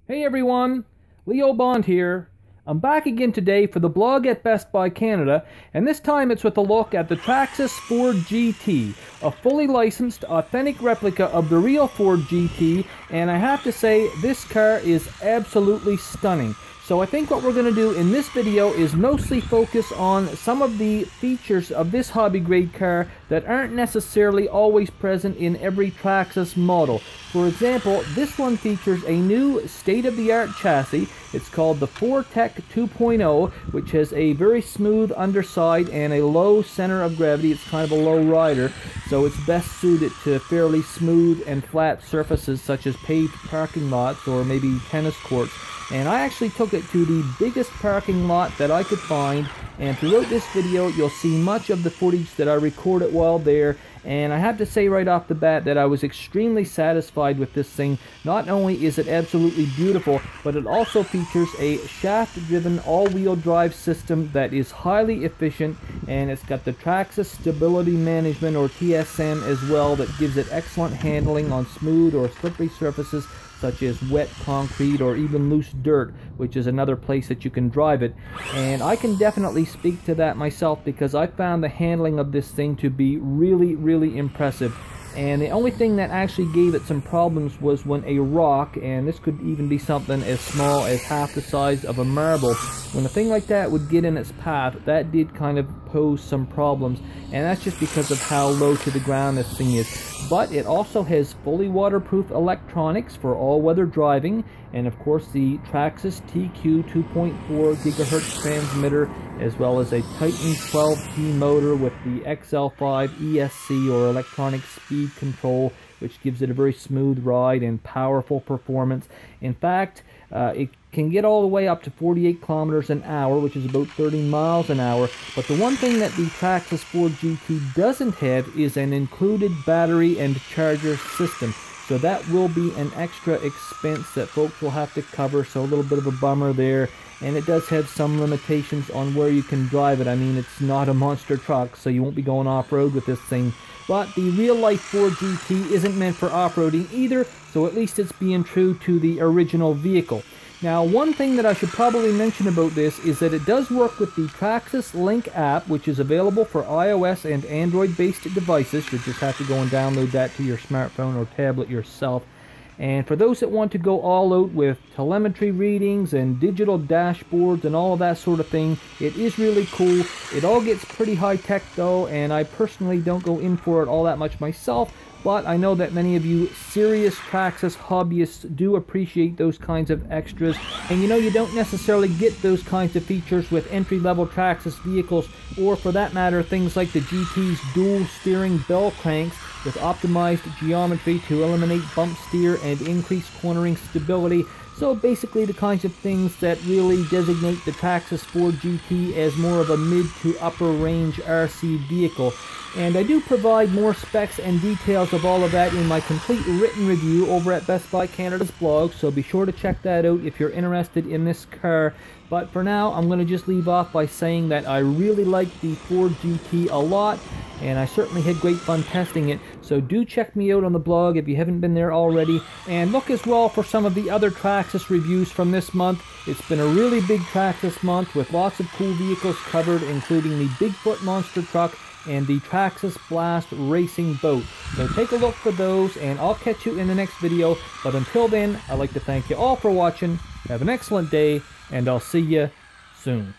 Hey everyone, Leo Bond here. I'm back again today for the blog at Best Buy Canada, and this time it's with a look at the Traxxas Ford GT, a fully licensed, authentic replica of the real Ford GT, and I have to say, this car is absolutely stunning. So I think what we're going to do in this video is mostly focus on some of the features of this hobby grade car that aren't necessarily always present in every Traxxas model. For example, this one features a new state-of-the-art chassis. It's called the Fortec 2.0, which has a very smooth underside and a low center of gravity. It's kind of a low rider, so it's best suited to fairly smooth and flat surfaces such as paved parking lots or maybe tennis courts. And I actually took it to the biggest parking lot that I could find, and throughout this video you'll see much of the footage that I recorded while there. And I have to say right off the bat that I was extremely satisfied with this thing. Not only is it absolutely beautiful, but it also features a shaft-driven all-wheel drive system that is highly efficient, and it's got the Traxxas Stability Management or TSM as well that gives it excellent handling on smooth or slippery surfaces such as wet concrete or even loose dirt, which is another place that you can drive it. And I can definitely speak to that myself because I found the handling of this thing to be really impressive. And the only thing that actually gave it some problems was when a rock, and this could even be something as small as half the size of a marble, when a thing like that would get in its path, that did kind of pose some problems, and that's just because of how low to the ground this thing is. But it also has fully waterproof electronics for all-weather driving, and of course the Traxxas TQ 2.4 GHz transmitter, as well as a Titan 12T motor with the XL5 ESC or electronic speed control, which gives it a very smooth ride and powerful performance. In fact, it can get all the way up to 48 kilometers an hour, which is about 30 miles an hour. But the one thing that the Traxxas Ford GT doesn't have is an included battery and charger system. So that will be an extra expense that folks will have to cover, so a little bit of a bummer there. And it does have some limitations on where you can drive it. I mean, it's not a monster truck, so you won't be going off-road with this thing. But the real-life Ford GT isn't meant for off-roading either, so at least it's being true to the original vehicle. Now, one thing that I should probably mention about this is that it does work with the Traxxas Link app, which is available for iOS and Android-based devices. You just have to go and download that to your smartphone or tablet yourself. And for those that want to go all out with telemetry readings and digital dashboards and all of that sort of thing, it is really cool. It all gets pretty high-tech though, and I personally don't go in for it all that much myself. But I know that many of you serious Traxxas hobbyists do appreciate those kinds of extras. And you know, you don't necessarily get those kinds of features with entry-level Traxxas vehicles, or for that matter, things like the GT's dual steering bell cranks with optimized geometry to eliminate bump steer and increase cornering stability. So basically the kinds of things that really designate the Traxxas Ford GT as more of a mid to upper range RC vehicle. And I do provide more specs and details of all of that in my complete written review over at Best Buy Canada's blog, so be sure to check that out if you're interested in this car. But for now, I'm going to just leave off by saying that I really like the Ford GT a lot, and I certainly had great fun testing it. So do check me out on the blog if you haven't been there already, and look as well for some of the other Traxxas reviews from this month. It's been a really big Traxxas month with lots of cool vehicles covered, including the Bigfoot monster truck and the Traxxas Blast racing boat. So take a look for those, and I'll catch you in the next video. But until then, I'd like to thank you all for watching. Have an excellent day, and I'll see you soon.